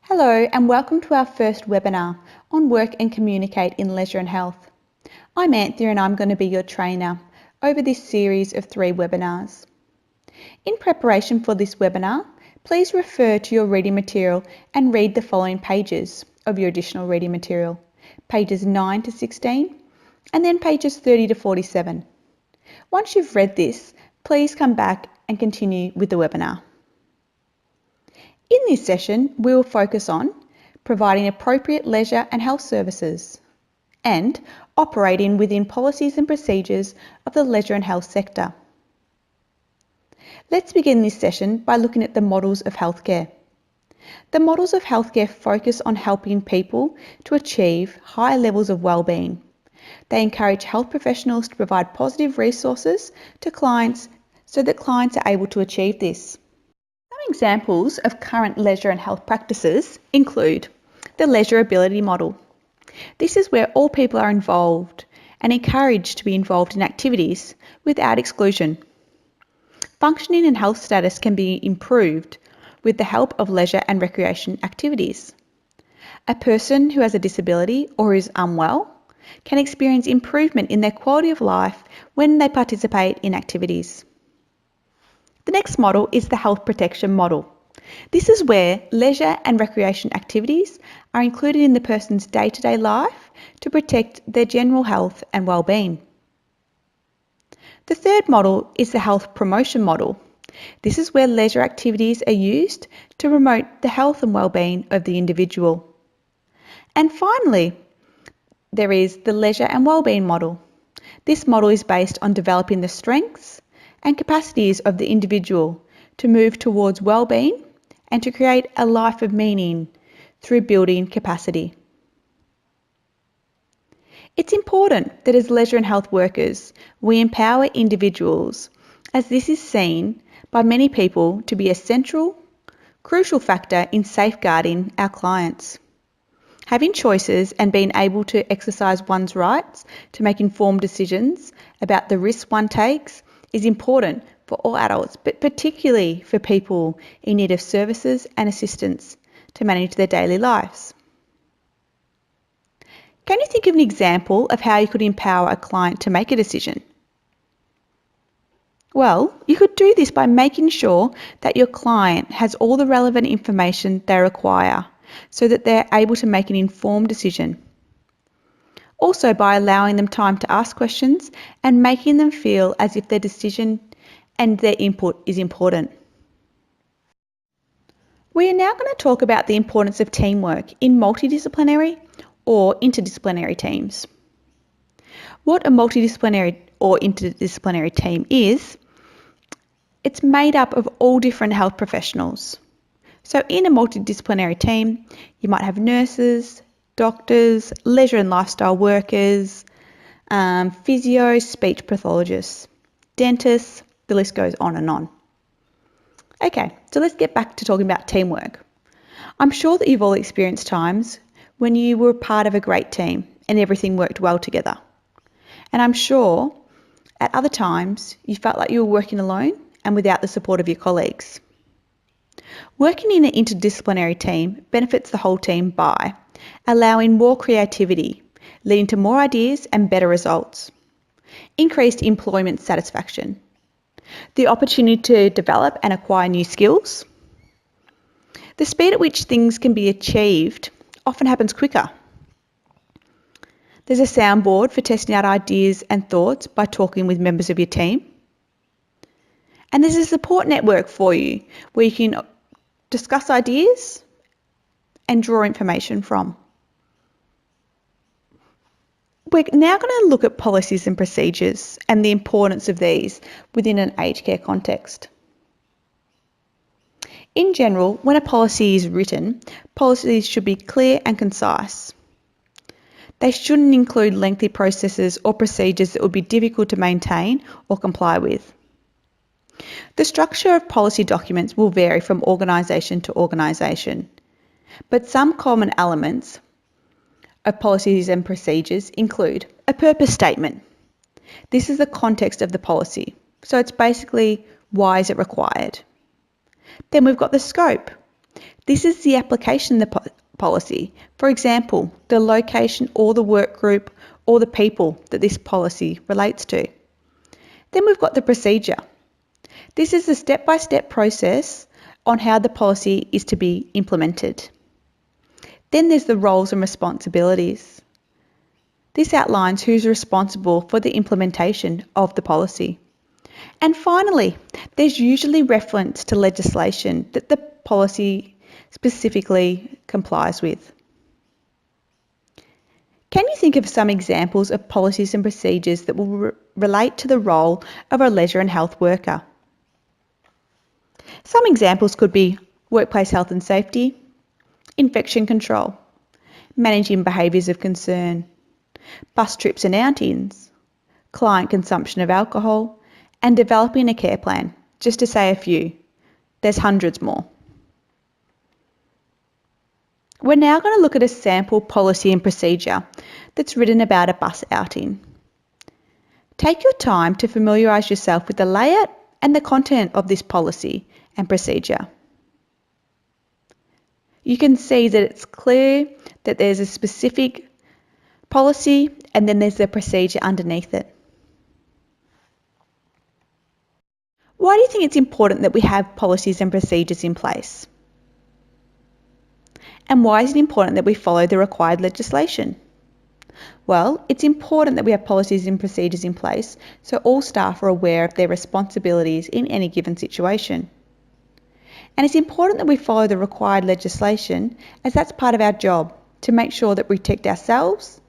Hello and welcome to our first webinar on Work and Communicate in Leisure and Health. I'm Anthea and I'm going to be your trainer over this series of 3 webinars. In preparation for this webinar, please refer to your reading material and read the following pages of your additional reading material, pages 9 to 16 and then pages 30 to 47. Once you've read this, please come back and continue with the webinar. In this session, we will focus on providing appropriate leisure and health services and operating within policies and procedures of the leisure and health sector. Let's begin this session by looking at the models of healthcare. The models of healthcare focus on helping people to achieve high levels of well-being. They encourage health professionals to provide positive resources to clients so that clients are able to achieve this. Some examples of current leisure and health practices include the leisure ability model. This is where all people are involved and encouraged to be involved in activities without exclusion. Functioning and health status can be improved with the help of leisure and recreation activities. A person who has a disability or is unwell can experience improvement in their quality of life when they participate in activities. The next model is the health protection model. This is where leisure and recreation activities are included in the person's day-to-day life to protect their general health and well-being. The third model is the health promotion model. This is where leisure activities are used to promote the health and well-being of the individual. And finally, there is the leisure and well-being model. This model is based on developing the strengths and capacities of the individual to move towards well-being and to create a life of meaning through building capacity. It's important that as leisure and health workers, we empower individuals, as this is seen by many people to be a central, crucial factor in safeguarding our clients. Having choices and being able to exercise one's rights to make informed decisions about the risks one takes is important for all adults, but particularly for people in need of services and assistance to manage their daily lives. Can you think of an example of how you could empower a client to make a decision? Well, you could do this by making sure that your client has all the relevant information they require so that they're able to make an informed decision. Also by allowing them time to ask questions and making them feel as if their decision and their input is important. We are now going to talk about the importance of teamwork in multidisciplinary or interdisciplinary teams. What a multidisciplinary or interdisciplinary team is, it's made up of all different health professionals. So in a multidisciplinary team, you might have nurses, doctors, leisure and lifestyle workers, physios, speech pathologists, dentists, the list goes on and on. Okay, so let's get back to talking about teamwork. I'm sure that you've all experienced times when you were part of a great team and everything worked well together. And I'm sure at other times you felt like you were working alone and without the support of your colleagues. Working in an interdisciplinary team benefits the whole team by allowing more creativity, leading to more ideas and better results, increased employment satisfaction, the opportunity to develop and acquire new skills. The speed at which things can be achieved often happens quicker. There's a soundboard for testing out ideas and thoughts by talking with members of your team. And there's a support network for you where you can discuss ideas and draw information from. We're now going to look at policies and procedures and the importance of these within an aged care context. In general, when a policy is written, policies should be clear and concise. They shouldn't include lengthy processes or procedures that would be difficult to maintain or comply with. The structure of policy documents will vary from organisation to organisation, but some common elements of policies and procedures include a purpose statement. This is the context of the policy, so it's basically why is it required. Then we've got the scope. This is the application of the policy. For example, the location or the work group or the people that this policy relates to. Then we've got the procedure. This is the step-by-step process on how the policy is to be implemented. Then there's the roles and responsibilities. This outlines who's responsible for the implementation of the policy. And finally, there's usually reference to legislation that the policy specifically complies with. Can you think of some examples of policies and procedures that will relate to the role of a leisure and health worker? Some examples could be workplace health and safety, infection control, managing behaviours of concern, bus trips and outings, client consumption of alcohol, and developing a care plan, just to say a few. There's hundreds more. We're now going to look at a sample policy and procedure that's written about a bus outing. Take your time to familiarise yourself with the layout and the content of this policy and procedure. You can see that it's clear that there's a specific policy and then there's a procedure underneath it. Why do you think it's important that we have policies and procedures in place? And why is it important that we follow the required legislation? Well, it's important that we have policies and procedures in place so all staff are aware of their responsibilities in any given situation. And it's important that we follow the required legislation as that's part of our job to make sure that we protect ourselves,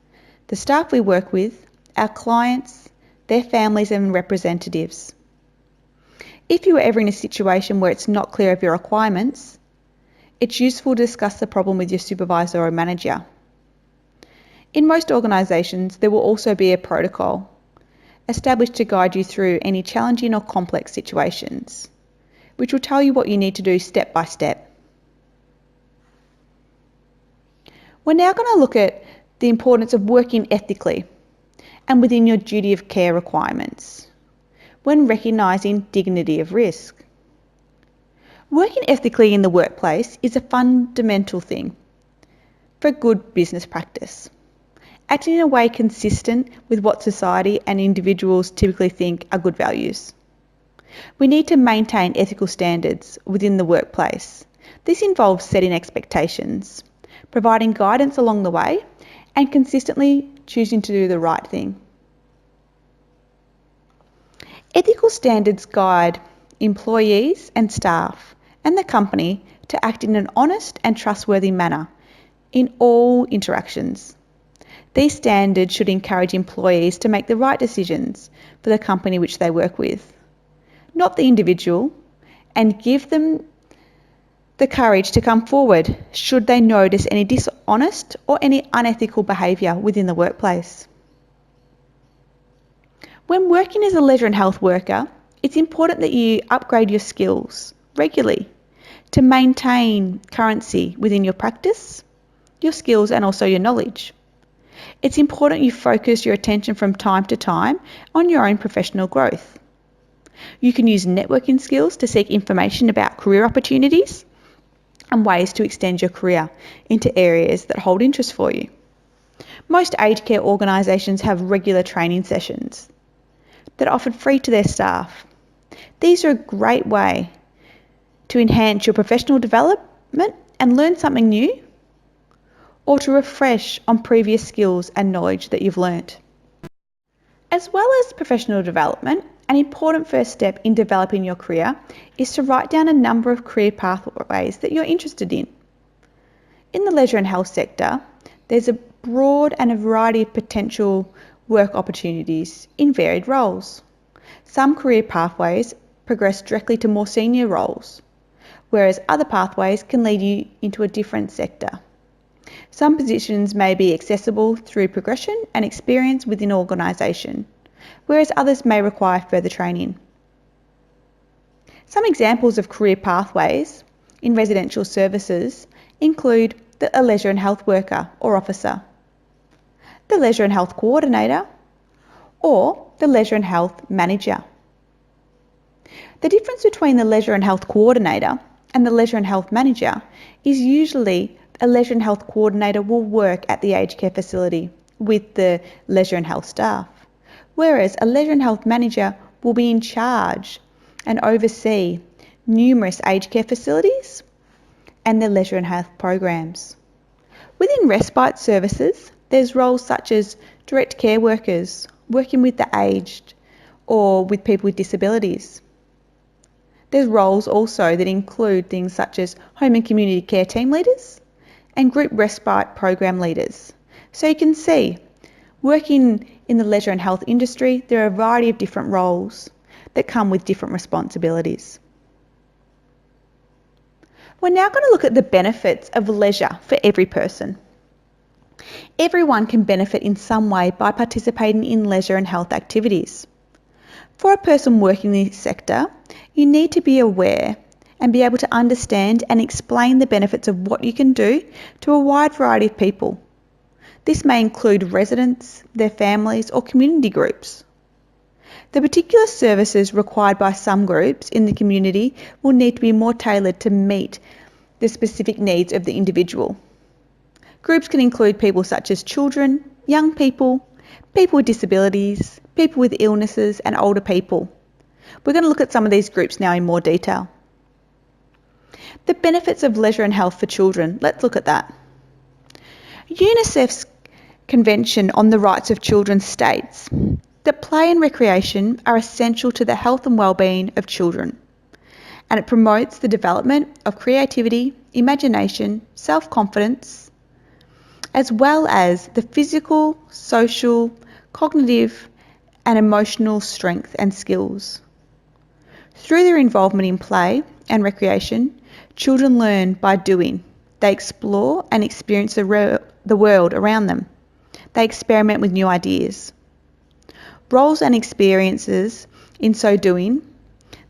the staff we work with, our clients, their families and representatives. If you are ever in a situation where it's not clear of your requirements, it's useful to discuss the problem with your supervisor or manager. In most organisations, there will also be a protocol established to guide you through any challenging or complex situations, which will tell you what you need to do step by step. We're now going to look at the importance of working ethically and within your duty of care requirements when recognising dignity of risk. Working ethically in the workplace is a fundamental thing for good business practice. Acting in a way consistent with what society and individuals typically think are good values. We need to maintain ethical standards within the workplace. This involves setting expectations, providing guidance along the way, and consistently choosing to do the right thing. Ethical standards guide employees and staff and the company to act in an honest and trustworthy manner in all interactions. These standards should encourage employees to make the right decisions for the company which they work with, not the individual, and give them the courage to come forward should they notice any dishonest or any unethical behaviour within the workplace. When working as a leisure and health worker, it's important that you upgrade your skills regularly to maintain currency within your practice, your skills and also your knowledge. It's important you focus your attention from time to time on your own professional growth. You can use networking skills to seek information about career opportunities and ways to extend your career into areas that hold interest for you. Most aged care organisations have regular training sessions that are offered free to their staff. These are a great way to enhance your professional development and learn something new, or to refresh on previous skills and knowledge that you've learnt. As well as professional development, an important first step in developing your career is to write down a number of career pathways that you're interested in. In the leisure and health sector, there's a broad and a variety of potential work opportunities in varied roles. Some career pathways progress directly to more senior roles, whereas other pathways can lead you into a different sector. Some positions may be accessible through progression and experience within an organisation, whereas others may require further training. Some examples of career pathways in residential services include a leisure and health worker or officer, the leisure and health coordinator, or the leisure and health manager. The difference between the leisure and health coordinator and the leisure and health manager is usually a leisure and health coordinator will work at the aged care facility with the leisure and health staff, whereas a leisure and health manager will be in charge and oversee numerous aged care facilities and their leisure and health programs. Within respite services, there's roles such as direct care workers, working with the aged or with people with disabilities. There's roles also that include things such as home and community care team leaders and group respite program leaders. So you can see, working in the leisure and health industry, there are a variety of different roles that come with different responsibilities. We're now going to look at the benefits of leisure for every person. Everyone can benefit in some way by participating in leisure and health activities. For a person working in this sector, you need to be aware and be able to understand and explain the benefits of what you can do to a wide variety of people. This may include residents, their families, or community groups. The particular services required by some groups in the community will need to be more tailored to meet the specific needs of the individual. Groups can include people such as children, young people with disabilities, people with illnesses, and older people. We're going to look at some of these groups now in more detail. The benefits of leisure and health for children. Let's look at that. UNICEF's Convention on the Rights of Children states that play and recreation are essential to the health and well-being of children, and it promotes the development of creativity, imagination, self-confidence, as well as the physical, social, cognitive, and emotional strength and skills. Through their involvement in play and recreation, children learn by doing. They explore and experience the world around them. They experiment with new ideas. Roles and experiences in so doing,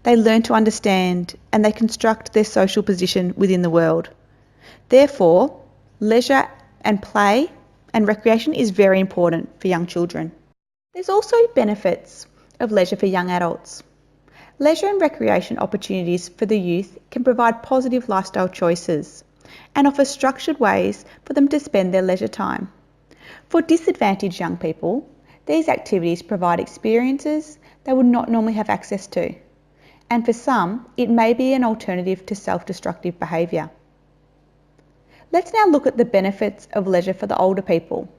they learn to understand and they construct their social position within the world. Therefore, leisure and play and recreation is very important for young children. There's also benefits of leisure for young adults. Leisure and recreation opportunities for the youth can provide positive lifestyle choices and offer structured ways for them to spend their leisure time. For disadvantaged young people, these activities provide experiences they would not normally have access to, and for some, it may be an alternative to self-destructive behaviour. Let's now look at the benefits of leisure for the older people.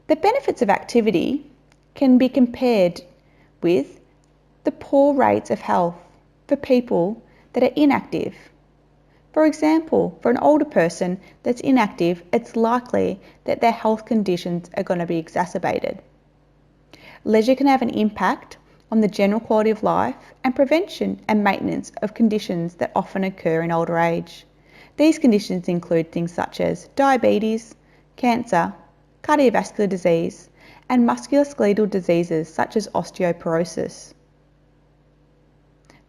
The benefits of activity can be compared with the poor rates of health for people that are inactive. For example, for an older person that's inactive, it's likely that their health conditions are going to be exacerbated. Leisure can have an impact on the general quality of life and prevention and maintenance of conditions that often occur in older age. These conditions include things such as diabetes, cancer, cardiovascular disease, and musculoskeletal diseases such as osteoporosis.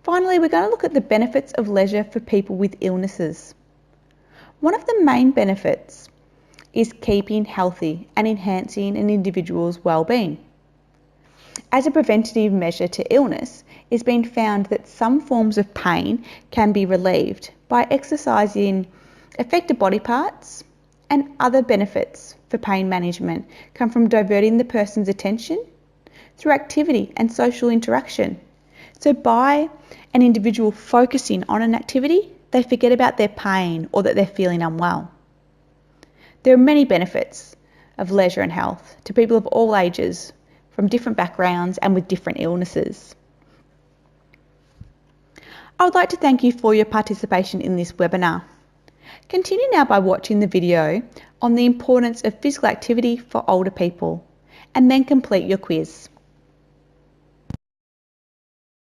Finally, we're going to look at the benefits of leisure for people with illnesses. One of the main benefits is keeping healthy and enhancing an individual's well-being. As a preventative measure to illness, it's been found that some forms of pain can be relieved by exercising affected body parts, and other benefits for pain management come from diverting the person's attention through activity and social interaction. So by an individual focusing on an activity, they forget about their pain or that they're feeling unwell. There are many benefits of leisure and health to people of all ages, from different backgrounds and with different illnesses. I would like to thank you for your participation in this webinar. Continue now by watching the video on the importance of physical activity for older people, and then complete your quiz.